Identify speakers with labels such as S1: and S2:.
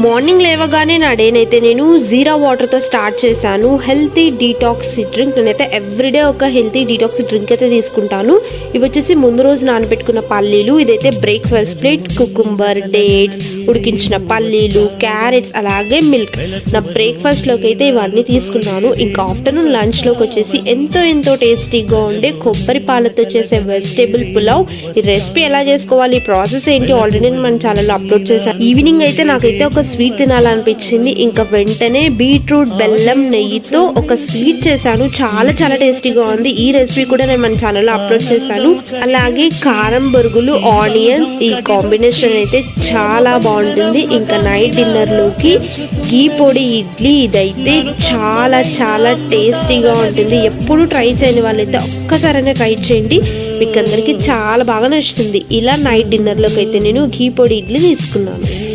S1: Morning లేవగానే నా డేనైతే నేను జీరా వాటర్తో స్టార్ట్ చేశాను. Healthy detox drink. నేనైతే ఎవ్రీడే ఒక హెల్తీ డీటాక్స్ డ్రింక్ అయితే తీసుకుంటాను. ఇవి వచ్చేసి ముందు రోజు నానబెట్టుకున్న పల్లీలు. ఇదైతే బ్రేక్ఫాస్ట్ ప్లేట్. కుకుంబర్, డేట్స్, ఉడికించిన పల్లీలు, క్యారెట్స్, అలాగే మిల్క్. నా బ్రేక్ఫాస్ట్లోకి అయితే ఇవన్నీ తీసుకున్నాను. ఇంకా ఆఫ్టర్నూన్ లంచ్లోకి వచ్చేసి ఎంతో టేస్టీగా ఉండే కొబ్బరి పాలతో చేసే వెజిటేబుల్ పులావ్. ఈ రెసిపీ ఎలా చేసుకోవాలి, ఈ ప్రాసెస్ ఏంటి ఆల్రెడీ నేను మన ఛానల్లో అప్లోడ్ చేశాను. ఈవినింగ్ అయితే నాకైతే ఒక స్వీట్ తినాలనిపించింది. ఇంకా వెంటనే బీట్రూట్ బెల్లం నెయ్యితో ఒక స్వీట్ చేశాను. చాలా టేస్టీగా ఉంది. ఈ రెసిపీ కూడా నేను మన ఛానల్లో అప్లోడ్ చేశాను. అలాగే కారం బొరుగులు, ఆనియన్స్, ఈ కాంబినేషన్ అయితే చాలా బాగుంటుంది. ఇంకా నైట్ డిన్నర్లోకి ఘీ పొడి ఇడ్లీ. ఇదైతే చాలా టేస్టీగా ఉంటుంది. ఎప్పుడు ట్రై చేయని వాళ్ళైతే ఒక్కసారైనా ట్రై చేయండి. మీకు అందరికీ చాలా బాగా నచ్చుతుంది. ఇలా నైట్ డిన్నర్లోకి అయితే నేను ఘీ పొడి ఇడ్లీ తీసుకున్నాను.